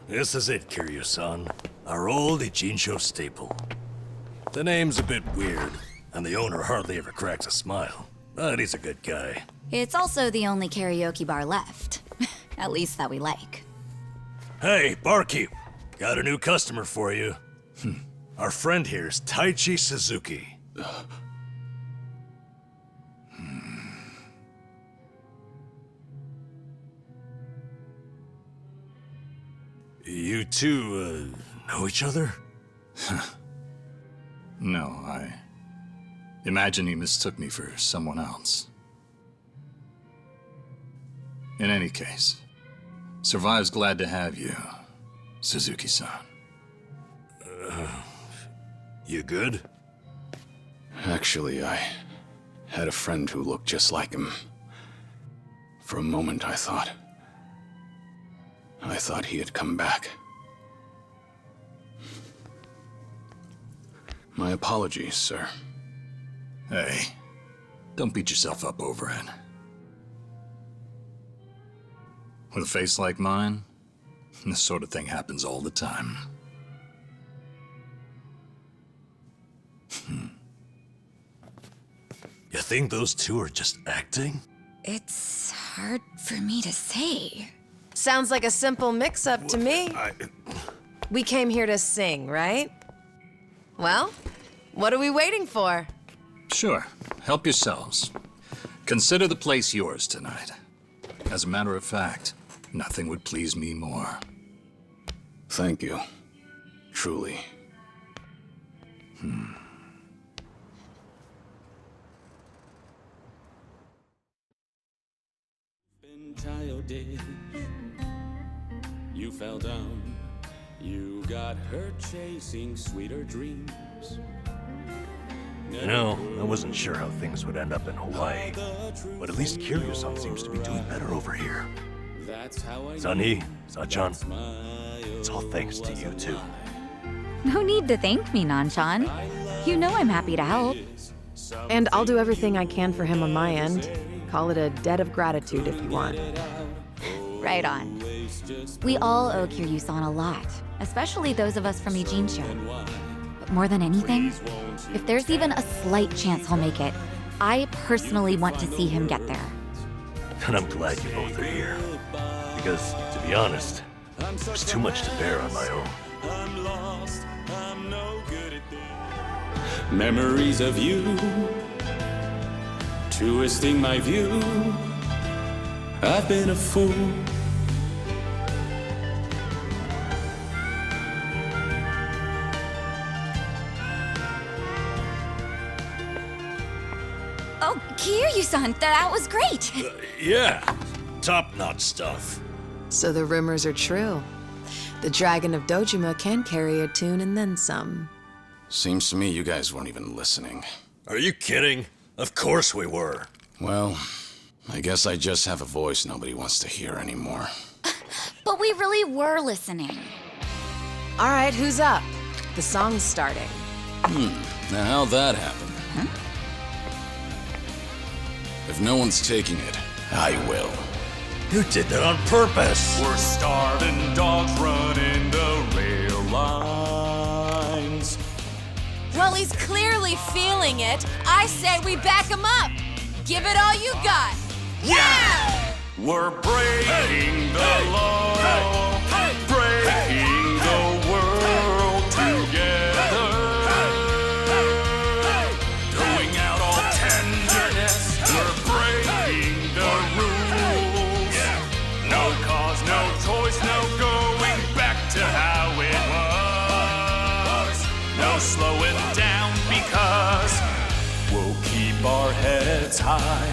This is it, Kiryu-san. Our old Ijincho staple. The name's a bit weird, and the owner hardly ever cracks a smile. But he's a good guy. It's also the only karaoke bar left. At least that we like. Hey, barkeep. Got a new customer for you. Our friend here's Taichi Suzuki. You two, know each other? No, I imagine he mistook me for someone else. In any case, Survive's glad to have you, Suzuki-san. You good? Actually, I had a friend who looked just like him. For a moment, I thought he had come back. My apologies, sir. Hey, don't beat yourself up over it. With a face like mine, this sort of thing happens all the time. You think those two are just acting? It's hard for me to say. Sounds like a simple mix-up to me. We came here to sing, right? Well, what are we waiting for? Sure, help yourselves. Consider the place yours tonight. As a matter of fact, nothing would please me more. Thank you. Truly. Been childish. You fell down. You got hurt chasing sweeter dreams. You know, I wasn't sure how things would end up in Hawaii. But at least Kiryu-san seems to be doing better over here. That's how I Sunny, Sachan, it's all thanks to you two. No need to thank me, Nanshan. You know I'm happy to help. And I'll do everything I can for him on my end. Call it a debt of gratitude if you want. Right on. We all owe Kiryu-san a lot, especially those of us from Ijincho. But more than anything, if there's even a slight chance he'll make it, I personally want to see him get there. And I'm glad you both are here. Because, to be honest, there's too much to bear on my own. I'm lost. I'm no good at this. Memories of you, twisting my view. I've been a fool. Oh, Kiryu-san, that was great! Yeah, top-notch stuff. So the rumors are true. The Dragon of Dojima can carry a tune and then some. Seems to me you guys weren't even listening. Are you kidding? Of course we were. Well, I guess I just have a voice nobody wants to hear anymore. But we really were listening. All right, who's up? The song's starting. Now how'd that happen? If no one's taking it, I will. You did that on purpose. We're starving dogs running the rail lines. Well, he's clearly feeling it. I say we back him up. Give it all you got. Yeah! We're breaking the law, breaking the world together. Going out all tenderness, we're breaking the rules. No cause, no choice, no going back to how it was. No slowing down because we'll keep our heads high.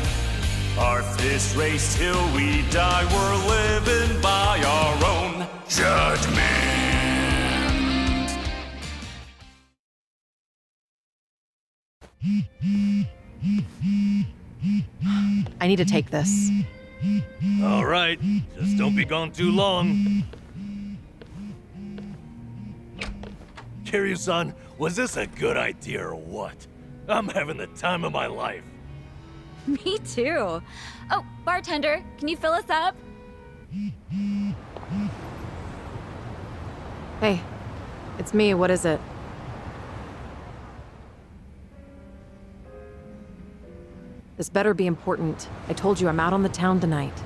Our fist raised till we die. We're living by our own judgment. I need to take this. All right, just don't be gone too long. Kiryu-san, was this a good idea or what? I'm having the time of my life. Me too. Oh, bartender, can you fill us up? Hey, it's me. What is it? This better be important. I told you I'm out on the town tonight.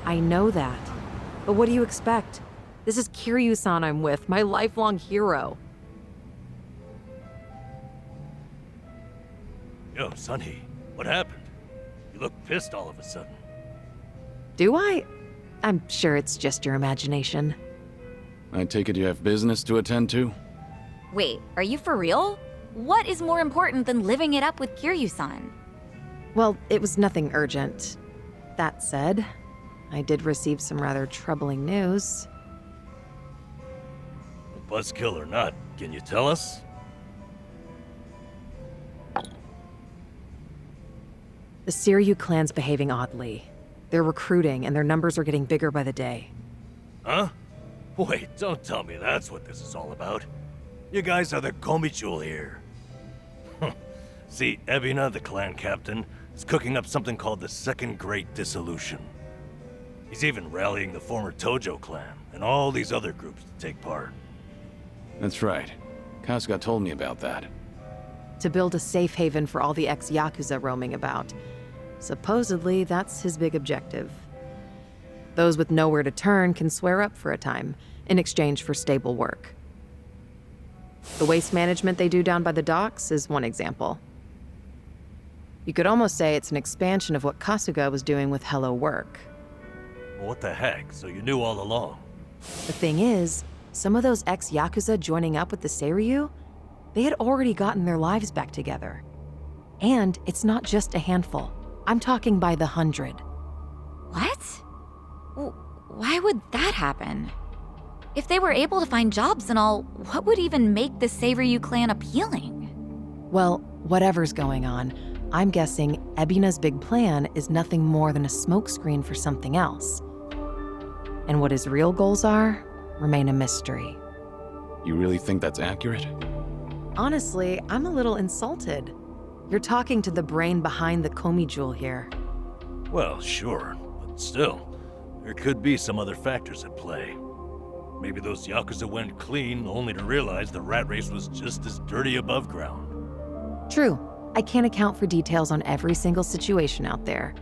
I know that. But what do you expect? This is Kiryu-san I'm with, my lifelong hero. Yo, Sunny, what happened? You look pissed all of a sudden. Do I? I'm sure it's just your imagination. I take it you have business to attend to? Wait, are you for real? What is more important than living it up with Kiryu-san? Well, it was nothing urgent. That said, I did receive some rather troubling news. Buzzkill or not, can you tell us? The Seiryu clan's behaving oddly. They're recruiting, and their numbers are getting bigger by the day. Huh? Wait, don't tell me that's what this is all about. You guys are the Komichul here. See, Ebina, the clan captain, is cooking up something called the Second Great Dissolution. He's even rallying the former Tojo clan and all these other groups to take part. That's right. Kasuga told me about that. To build a safe haven for all the ex-Yakuza roaming about. Supposedly, that's his big objective. Those with nowhere to turn can swear up for a time, in exchange for stable work. The waste management they do down by the docks is one example. You could almost say it's an expansion of what Kasuga was doing with Hello Work. Well, what the heck? So you knew all along? The thing is, some of those ex-Yakuza joining up with the Seiryu, they had already gotten their lives back together. And it's not just a handful. I'm talking by the 100. What? Why would that happen? If they were able to find jobs and all, what would even make the Seiryu clan appealing? Well, whatever's going on, I'm guessing Ebina's big plan is nothing more than a smokescreen for something else. And what his real goals are remain a mystery. You really think that's accurate? Honestly, I'm a little insulted. You're talking to the brain behind the Komi-jewel here. Well, sure, but still, there could be some other factors at play. Maybe those Yakuza went clean only to realize the rat race was just as dirty above ground. True, I can't account for details on every single situation out there.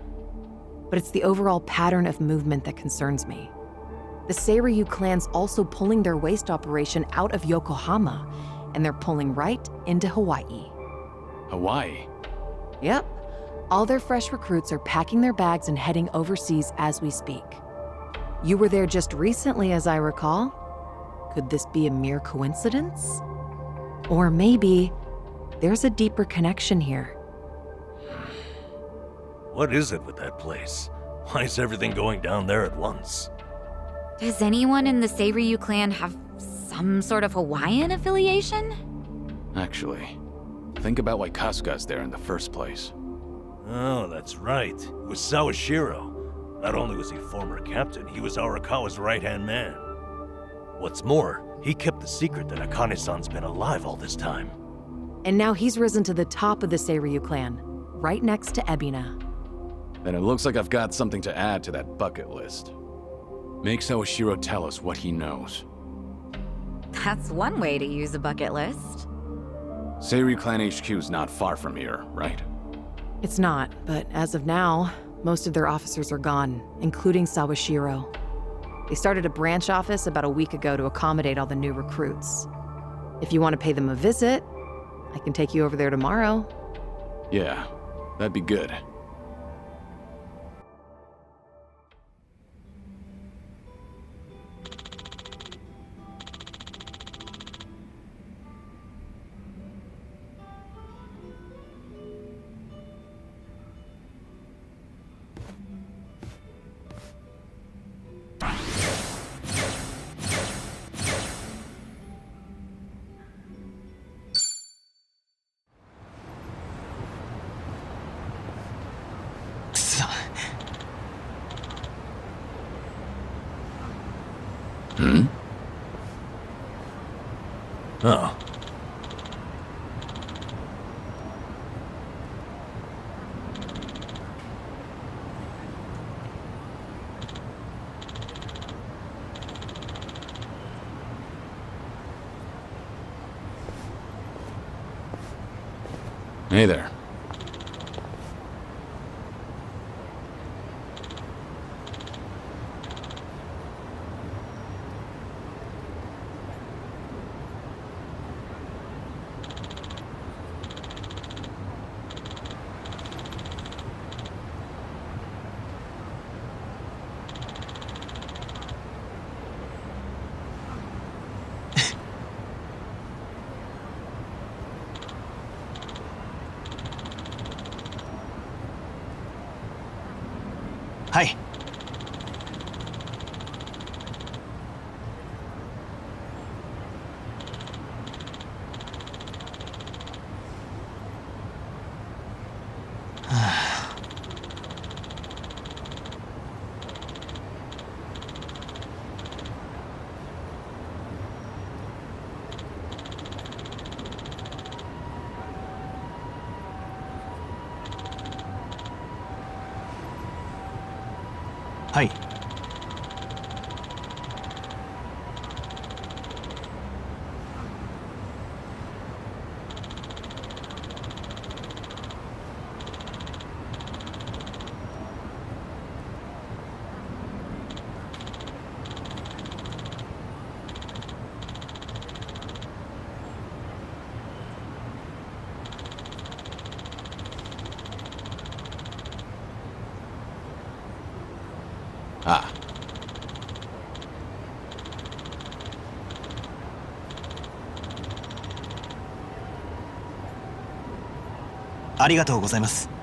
But it's the overall pattern of movement that concerns me. The Seiryu clan's also pulling their waste operation out of Yokohama, and they're pulling right into Hawaii. Hawaii? Yep. All their fresh recruits are packing their bags and heading overseas as we speak. You were there just recently, as I recall. Could this be a mere coincidence? Or maybe there's a deeper connection here. What is it with that place? Why is everything going down there at once? Does anyone in the Seiryu clan have some sort of Hawaiian affiliation? Actually, think about why Kasuga's there in the first place. Oh, that's right. It was Sawashiro. Not only was he former captain, he was Arakawa's right-hand man. What's more, he kept the secret that Akane-san's been alive all this time. And now he's risen to the top of the Seiryu clan, right next to Ebina. Then it looks like I've got something to add to that bucket list. Make Sawashiro tell us what he knows. That's one way to use a bucket list. Seiryu Clan HQ's not far from here, right? It's not, but as of now, most of their officers are gone, including Sawashiro. They started a branch office about a week ago to accommodate all the new recruits. If you want to pay them a visit, I can take you over there tomorrow. Yeah, that'd be good. Oh. Hey there. Hi. Hi. あありがとうございます。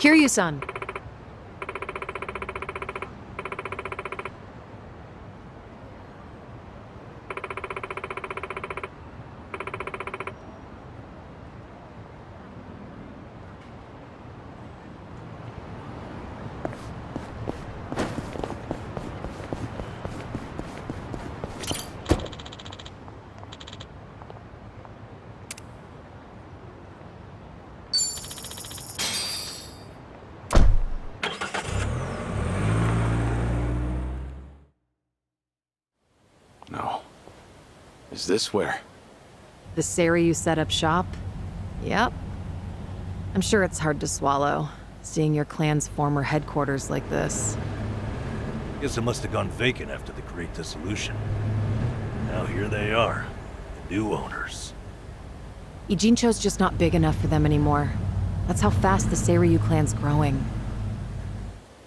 Kiryu-san. no. Is this where? The Seiryu set up shop? Yep. I'm sure it's hard to swallow, seeing your clan's former headquarters like this. Guess it must have gone vacant after the Great Dissolution. Now here they are, the new owners. Ijincho's just not big enough for them anymore. That's how fast the Seiryu clan's growing.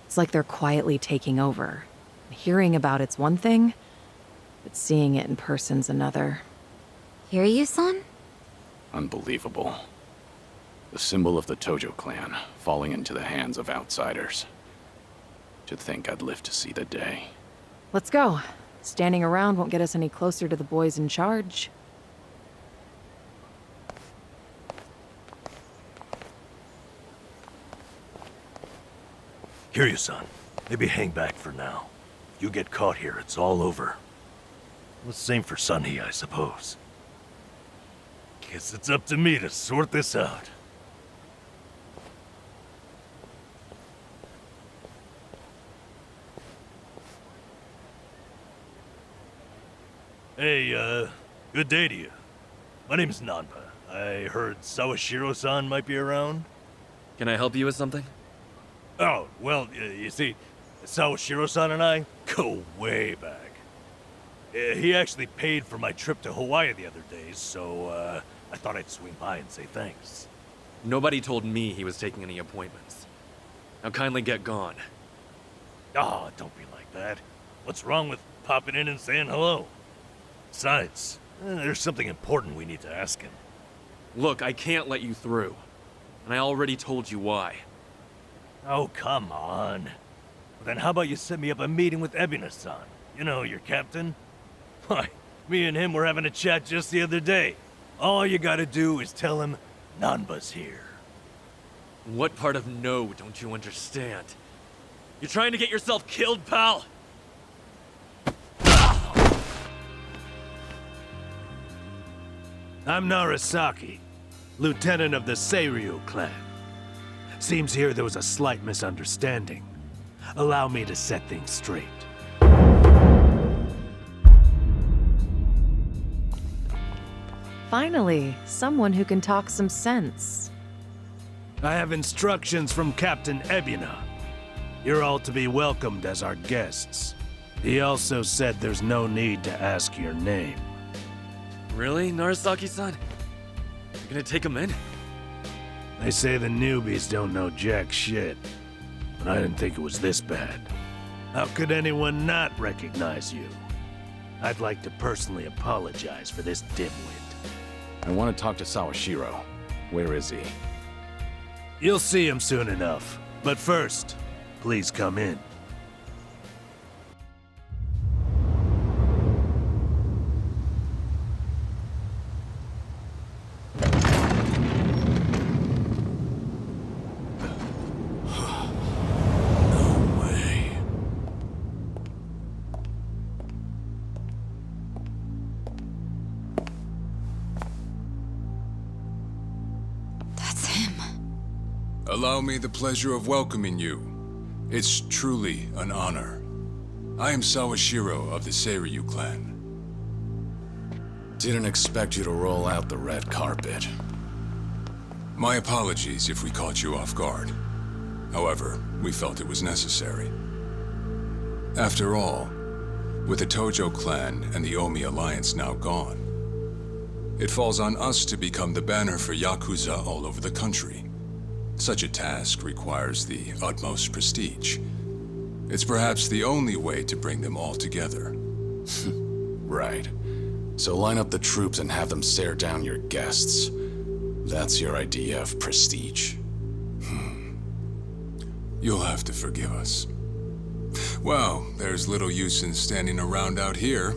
It's like they're quietly taking over. Hearing about it's one thing, but seeing it in person's another. Kiryu-san? Unbelievable. The symbol of the Tojo clan, falling into the hands of outsiders. To think I'd live to see the day. Let's go. Standing around won't get us any closer to the boys in charge. Kiryu-san, maybe hang back for now. If you get caught here, it's all over. The same for Sunny, I suppose. Guess it's up to me to sort this out. Hey, good day to you. My name's Nanba. I heard Sawashiro-san might be around. Can I help you with something? Oh, well, you see, Sawashiro-san and I go way back. He actually paid for my trip to Hawaii the other day, so, I thought I'd swing by and say thanks. Nobody told me he was taking any appointments. Now kindly get gone. Oh, don't be like that. What's wrong with popping in and saying hello? Besides, there's something important we need to ask him. Look, I can't let you through. And I already told you why. Oh, come on. Well, then how about you set me up a meeting with Ebina-san? You know, your captain? Why, me and him were having a chat just the other day. All you gotta do is tell him Nanba's here. What part of no don't you understand? You trying to get yourself killed, pal? I'm Narasaki, lieutenant of the Seiryu clan. Seems here there was a slight misunderstanding. Allow me to set things straight. Finally, someone who can talk some sense. I have instructions from Captain Ebina. You're all to be welcomed as our guests. He also said there's no need to ask your name. Really, Narasaki-san? You're gonna take him in? They say the newbies don't know jack shit, but I didn't think it was this bad. How could anyone not recognize you? I'd like to personally apologize for this dimwit. I want to talk to Sawashiro. Where is he? You'll see him soon enough. But first, please come in. That's him. Allow me the pleasure of welcoming you. It's truly an honor. I am Sawashiro of the Seiryu clan. Didn't expect you to roll out the red carpet. My apologies if we caught you off guard. However, we felt it was necessary. After all, with the Tojo clan and the Omi alliance now gone, it falls on us to become the banner for Yakuza all over the country. Such a task requires the utmost prestige. It's perhaps the only way to bring them all together. Right. So line up the troops and have them stare down your guests. That's your idea of prestige. You'll have to forgive us. Well, there's little use in standing around out here.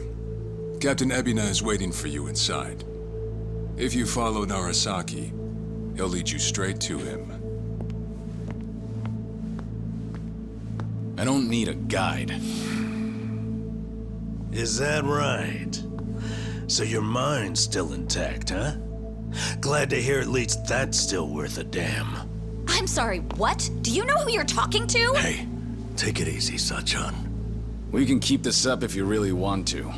Captain Ebina is waiting for you inside. If you follow Narasaki, he'll lead you straight to him. I don't need a guide. Is that right? So your mind's still intact, huh? Glad to hear at least that's still worth a damn. I'm sorry, what? Do you know who you're talking to? Hey, take it easy, Sachan. We can keep this up if you really want to.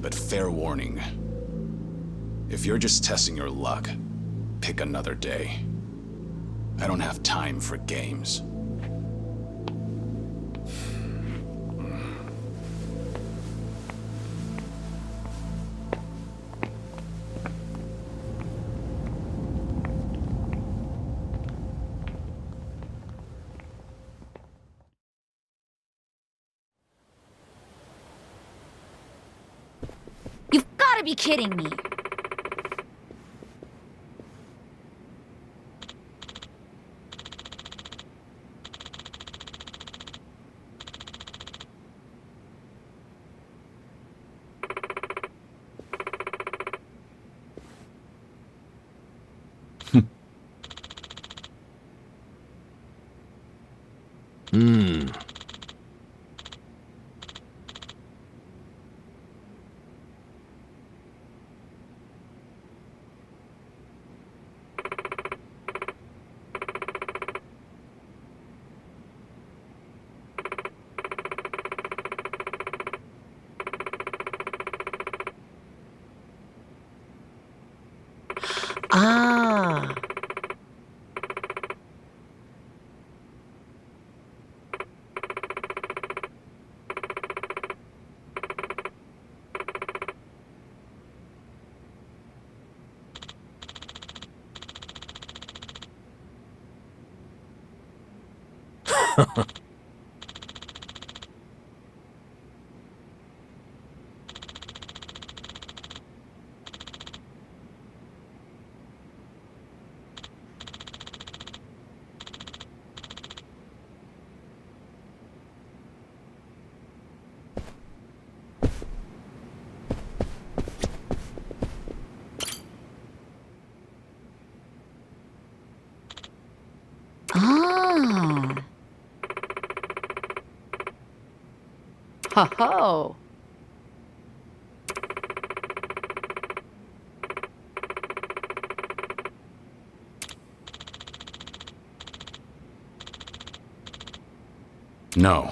But fair warning. If you're just testing your luck, pick another day. I don't have time for games. You've gotta be kidding me. Ah. Ah. Ho ho. No.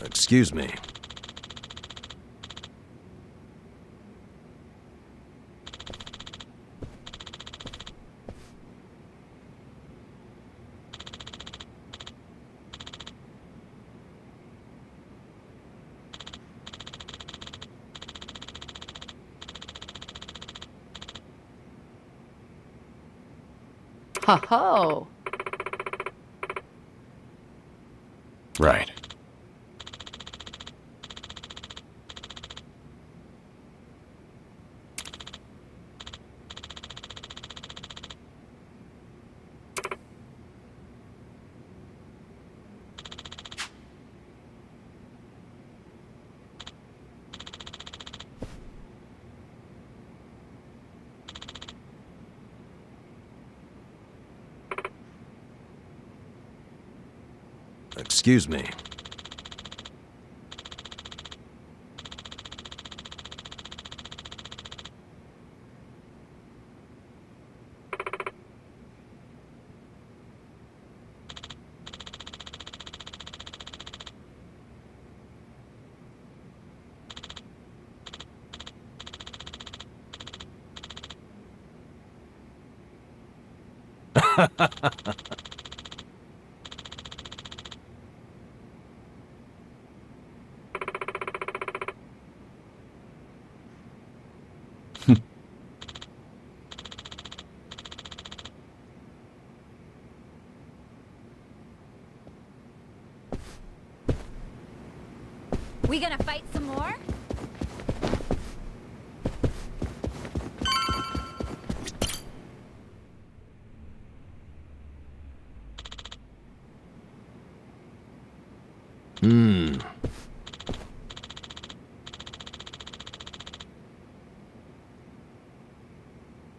Excuse me. Ho ho. Right. Excuse me. We gonna fight some more?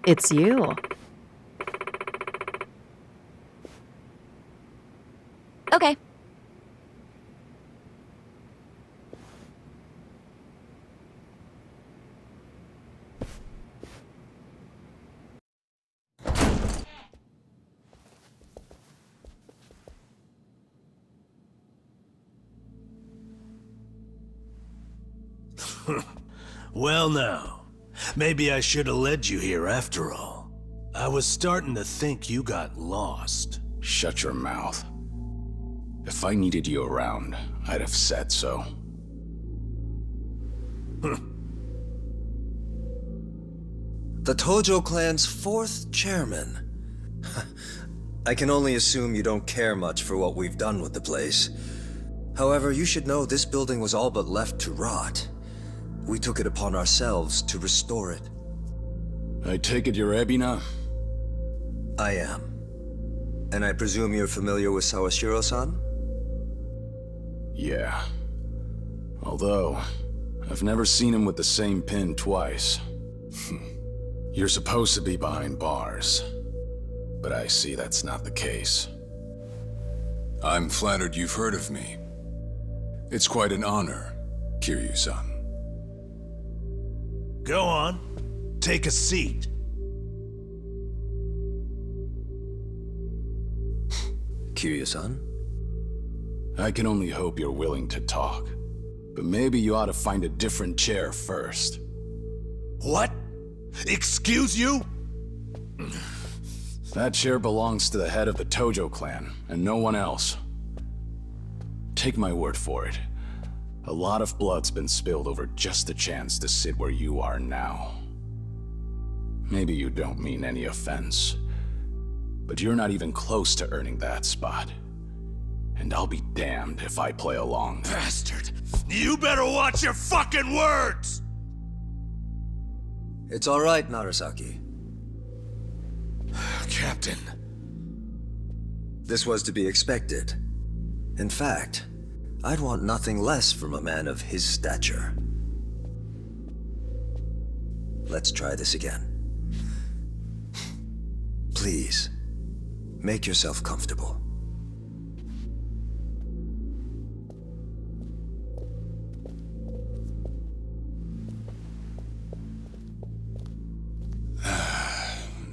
It's you. Okay. Well now, maybe I should have led you here after all. I was starting to think you got lost. Shut your mouth. If I needed you around, I'd have said so. The Tojo clan's 4th chairman. I can only assume you don't care much for what we've done with the place. However, you should know this building was all but left to rot. We took it upon ourselves to restore it. I take it you're Ebina? I am. And I presume you're familiar with Sawashiro-san? Yeah. Although, I've never seen him with the same pin twice. You're supposed to be behind bars. But I see that's not the case. I'm flattered you've heard of me. It's quite an honor, Kiryu-san. Go on. Take a seat. Kiryu-san? I can only hope you're willing to talk. But maybe you ought to find a different chair first. What? Excuse you? That chair belongs to the head of the Tojo clan, and no one else. Take my word for it. A lot of blood's been spilled over just the chance to sit where you are now. Maybe you don't mean any offense, but you're not even close to earning that spot. And I'll be damned if I play along. Bastard! You better watch your fucking words! It's all right, Narasaki. Captain. This was to be expected. In fact, I'd want nothing less from a man of his stature. Let's try this again. Please, make yourself comfortable.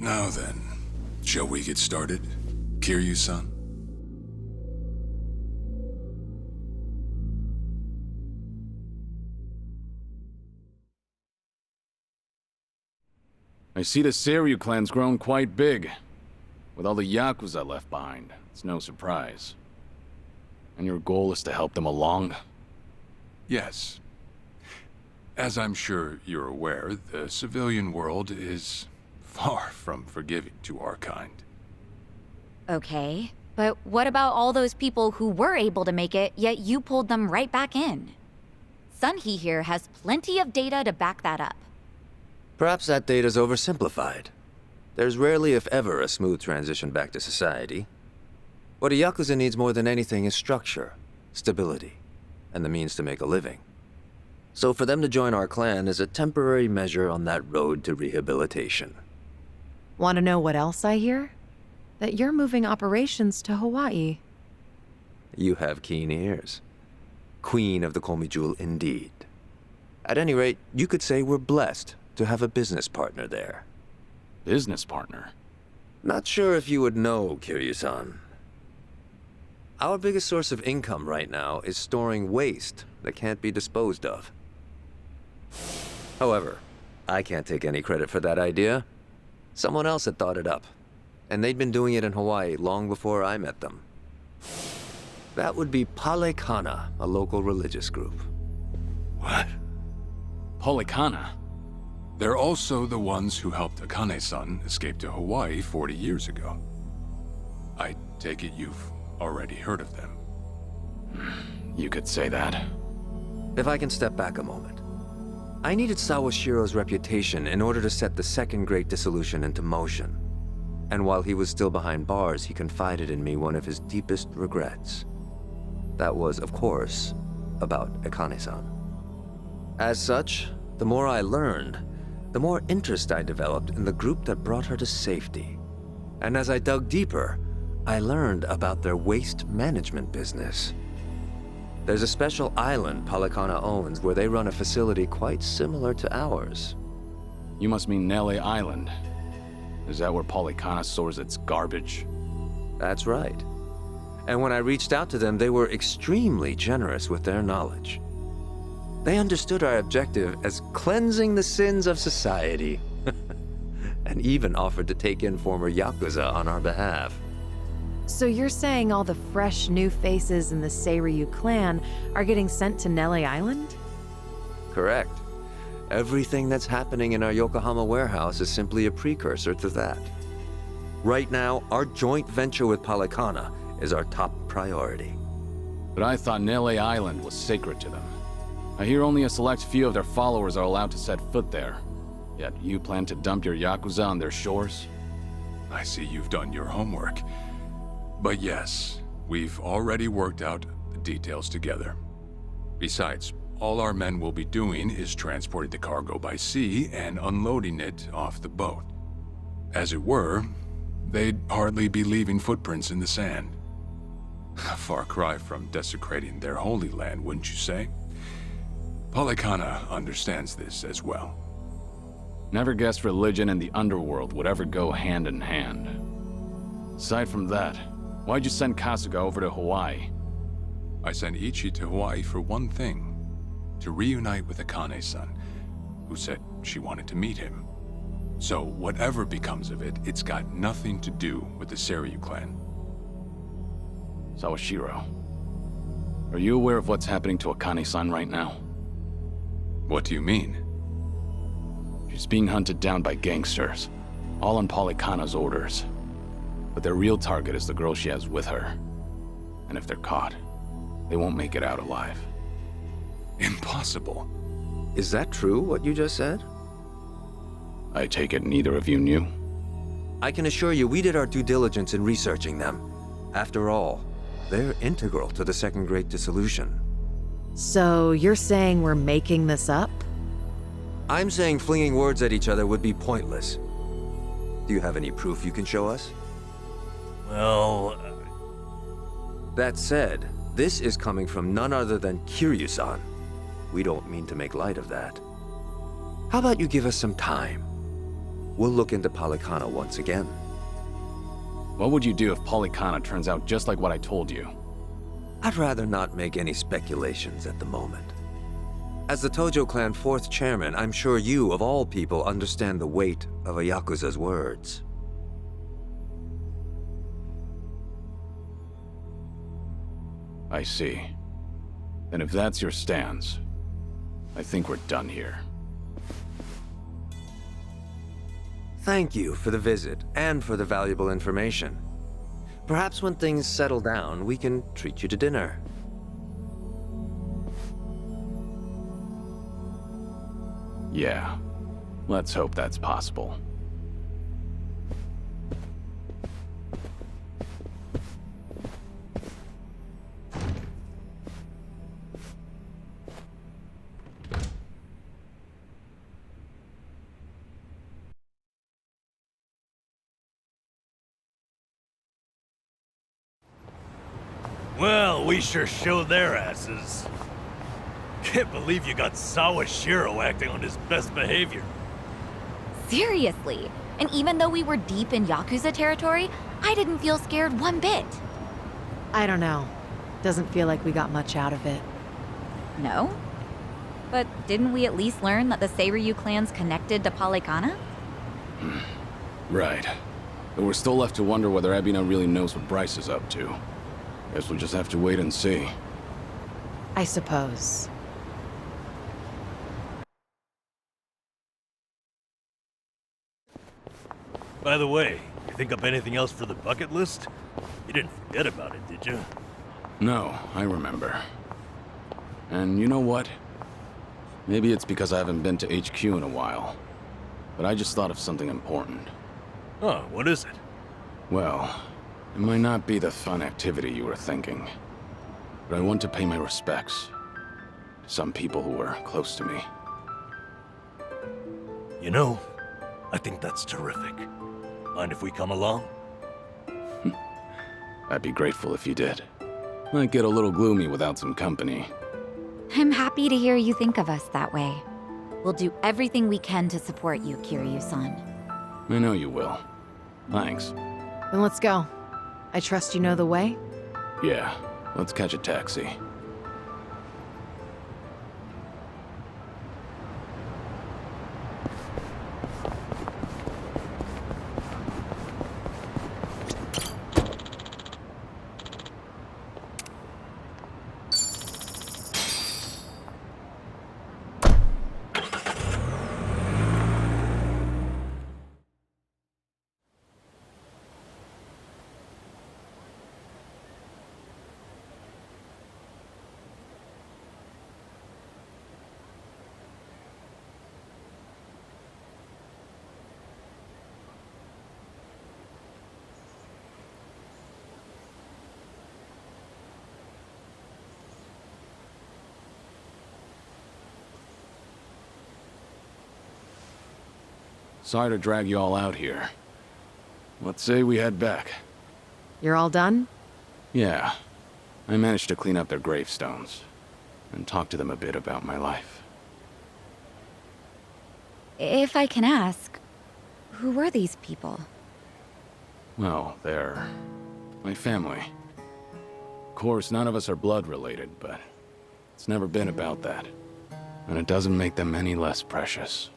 Now then, shall we get started, Kiryu-san? I see the Seiryu clan's grown quite big. With all the Yakuza left behind, it's no surprise. And your goal is to help them along? Yes. As I'm sure you're aware, the civilian world is far from forgiving to our kind. Okay, but what about all those people who were able to make it, yet you pulled them right back in? Sunhee here has plenty of data to back that up. Perhaps that data's oversimplified. There's rarely, if ever, a smooth transition back to society. What a Yakuza needs more than anything is structure, stability, and the means to make a living. So for them to join our clan is a temporary measure on that road to rehabilitation. Want to know what else I hear? That you're moving operations to Hawaii. You have keen ears. Queen of the Komi Jewel, indeed. At any rate, you could say we're blessed to have a business partner there. Business partner? Not sure if you would know, Kiryu-san. Our biggest source of income right now is storing waste that can't be disposed of. However, I can't take any credit for that idea. Someone else had thought it up, and they'd been doing it in Hawaii long before I met them. That would be Palekana, a local religious group. What? Palekana? They're also the ones who helped Akane-san escape to Hawaii 40 years ago. I take it you've already heard of them. You could say that. If I can step back a moment. I needed Sawashiro's reputation in order to set the second Great Dissolution into motion. And while he was still behind bars, he confided in me one of his deepest regrets. That was, of course, about Akane-san. As such, the more I learned, the more interest I developed in the group that brought her to safety. And as I dug deeper, I learned about their waste management business. There's a special island Palekana owns where they run a facility quite similar to ours. You must mean Nele Island. Is that where Palekana stores its garbage? That's right. And when I reached out to them, they were extremely generous with their knowledge. They understood our objective as cleansing the sins of society, and even offered to take in former Yakuza on our behalf. So you're saying all the fresh new faces in the Seiryu clan are getting sent to Nele Island? Correct. Everything that's happening in our Yokohama warehouse is simply a precursor to that. Right now, our joint venture with Palekana is our top priority. But I thought Nele Island was sacred to them. I hear only a select few of their followers are allowed to set foot there. Yet you plan to dump your Yakuza on their shores? I see you've done your homework. But yes, we've already worked out the details together. Besides, all our men will be doing is transporting the cargo by sea and unloading it off the boat. As it were, they'd hardly be leaving footprints in the sand. A far cry from desecrating their holy land, wouldn't you say? Polykhana understands this as well. Never guessed religion and the underworld would ever go hand in hand. Aside from that, why'd you send Kasuga over to Hawaii? I sent Ichi to Hawaii for one thing. To reunite with Akane-san, who said she wanted to meet him. So whatever becomes of it, it's got nothing to do with the Seiryu clan. Sawashiro, are you aware of what's happening to Akane-san right now? What do you mean? She's being hunted down by gangsters, all on Polykhana's orders. But their real target is the girl she has with her. And if they're caught, they won't make it out alive. Impossible. Is that true, what you just said? I take it neither of you knew? I can assure you we did our due diligence in researching them. After all, they're integral to the Second Great Dissolution. So you're saying we're making this up? I'm saying flinging words at each other would be pointless. Do you have any proof you can show us? Well... That said, this is coming from none other than Kiryu-san. We don't mean to make light of that. How about you give us some time? We'll look into Polykhana once again. What would you do if Polykhana turns out just like what I told you? I'd rather not make any speculations at the moment. As the Tojo clan 4th chairman, I'm sure you, of all people, understand the weight of a Yakuza's words. I see. And if that's your stance, I think we're done here. Thank you for the visit, and for the valuable information. Perhaps when things settle down, we can treat you to dinner. Yeah, let's hope that's possible. Well, we sure showed their asses. Can't believe you got Sawashiro acting on his best behavior. Seriously. And even though we were deep in Yakuza territory, I didn't feel scared one bit. I don't know. Doesn't feel like we got much out of it. No? But didn't we at least learn that the Seiryu clan's connected to Polykhana? Right. But we're still left to wonder whether Ebina really knows what Bryce is up to. Guess we'll just have to wait and see. I suppose. By the way, you think up anything else for the bucket list? You didn't forget about it, did you? No, I remember. And you know what? Maybe it's because I haven't been to HQ in a while. But I just thought of something important. Oh, what is it? Well, it might not be the fun activity you were thinking. But I want to pay my respects to some people who were close to me. You know, I think that's terrific. Mind if we come along? I'd be grateful if you did. Might get a little gloomy without some company. I'm happy to hear you think of us that way. We'll do everything we can to support you, Kiryu-san. I know you will. Thanks. Then let's go. I trust you know the way? Yeah, let's catch a taxi. Sorry to drag you all out here. Let's say we head back. You're all done? Yeah, I managed to clean up their gravestones and talk to them a bit about my life. If I can ask, who were these people? Well, they're my family. Of course, none of us are blood related, but it's never been about that. And it doesn't make them any less precious.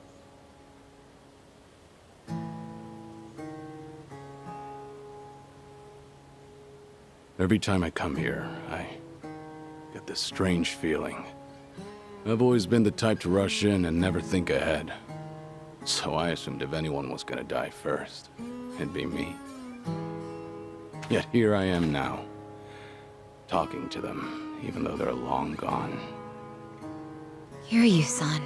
Every time I come here, I get this strange feeling. I've always been the type to rush in and never think ahead. So I assumed if anyone was gonna die first, it'd be me. Yet here I am now, talking to them, even though they're long gone. Hear you, son.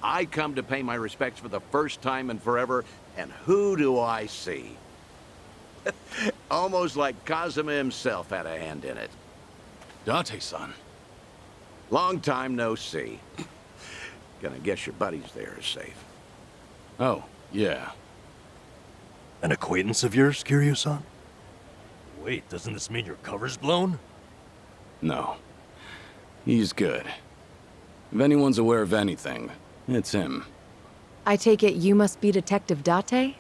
I come to pay my respects for the first time in forever, and who do I see? Almost like Kazuma himself had a hand in it. Date-san. Long time no see. Gonna guess your buddies there are safe. Oh, yeah. An acquaintance of yours, Kiryu-san? Wait, doesn't this mean your cover's blown? No. He's good. If anyone's aware of anything, it's him. I take it you must be Detective Date?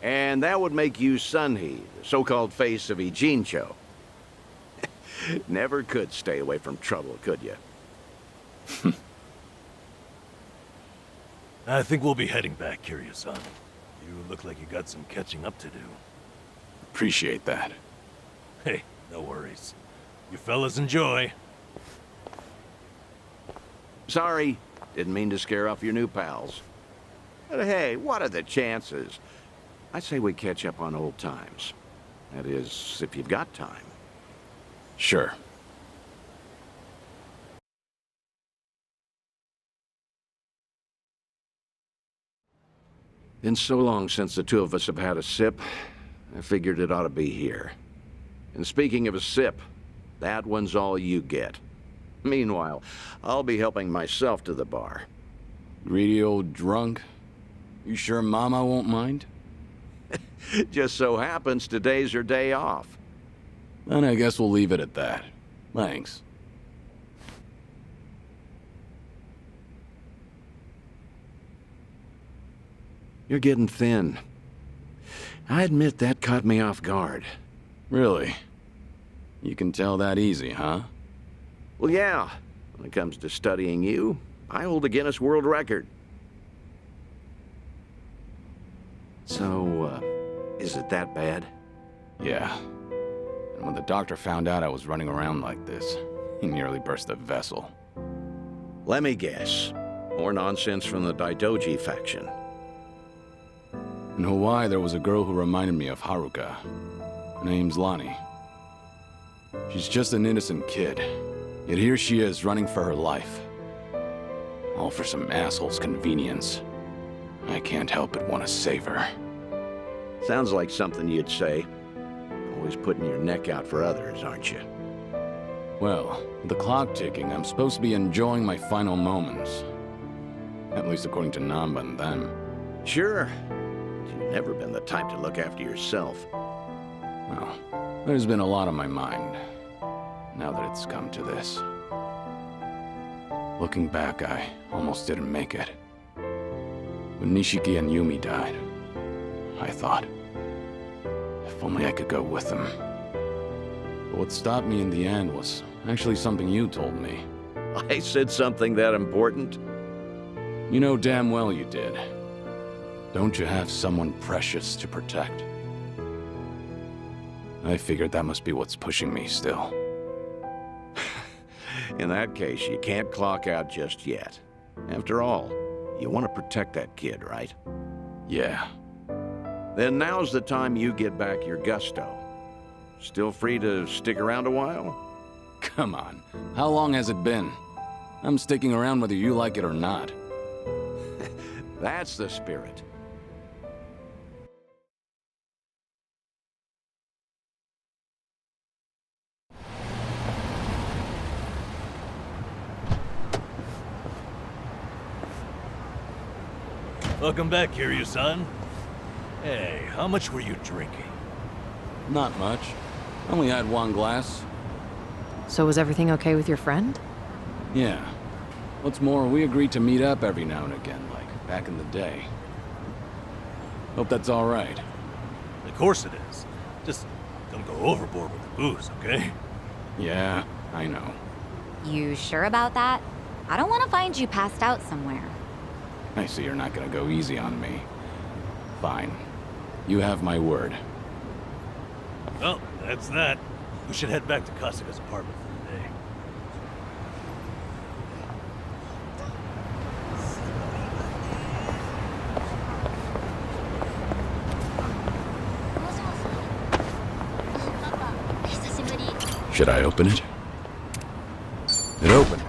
And that would make you Sunhee, the so-called face of Ijincho. Never could stay away from trouble, could you? I think we'll be heading back, Kiryu-san. You look like you got some catching up to do. Appreciate that. Hey, no worries. You fellas enjoy. Sorry, didn't mean to scare off your new pals. But hey, what are the chances? I say we catch up on old times. That is, if you've got time. Sure. Been so long since the two of us have had a sip, I figured it ought to be here. And speaking of a sip, that one's all you get. Meanwhile, I'll be helping myself to the bar. Greedy old drunk? You sure Mama won't mind? Just so happens today's her day off. Then I guess we'll leave it at that. Thanks. You're getting thin. I admit that caught me off guard. Really? You can tell that easy, huh? Well, yeah. When it comes to studying you, I hold a Guinness World Record. So, is it that bad? Yeah. And when the doctor found out I was running around like this, he nearly burst a vessel. Let me guess. More nonsense from the Daidoji faction. In Hawaii, there was a girl who reminded me of Haruka. Her name's Lonnie. She's just an innocent kid. Yet here she is, running for her life. All for some asshole's convenience. I can't help but want to save her. Sounds like something you'd say. Always putting your neck out for others, aren't you? Well, with the clock ticking, I'm supposed to be enjoying my final moments. At least according to Namba and them. Sure. You've never been the type to look after yourself. Well, there's been a lot on my mind, now that it's come to this. Looking back, I almost didn't make it. When Nishiki and Yumi died, I thought, if only I could go with them. But what stopped me in the end was actually something you told me. I said something that important? You know damn well you did. Don't you have someone precious to protect? I figured that must be what's pushing me still. In that case, you can't clock out just yet. After all, you want to protect that kid, right? Yeah. Then now's the time you get back your gusto. Still free to stick around a while? Come on. How long has it been? I'm sticking around whether you like it or not. That's the spirit. Welcome back, Kiryu-san. Hey, how much were you drinking? Not much. Only had one glass. So was everything okay with your friend? Yeah. What's more, we agreed to meet up every now and again, like back in the day. Hope that's all right. Of course it is. Just don't go overboard with the booze, okay? Yeah, I know. You sure about that? I don't want to find you passed out somewhere. I see you're not gonna go easy on me. Fine. You have my word. Well, that's that. We should head back to Kasuga's apartment for the day. Should I open it? It opened.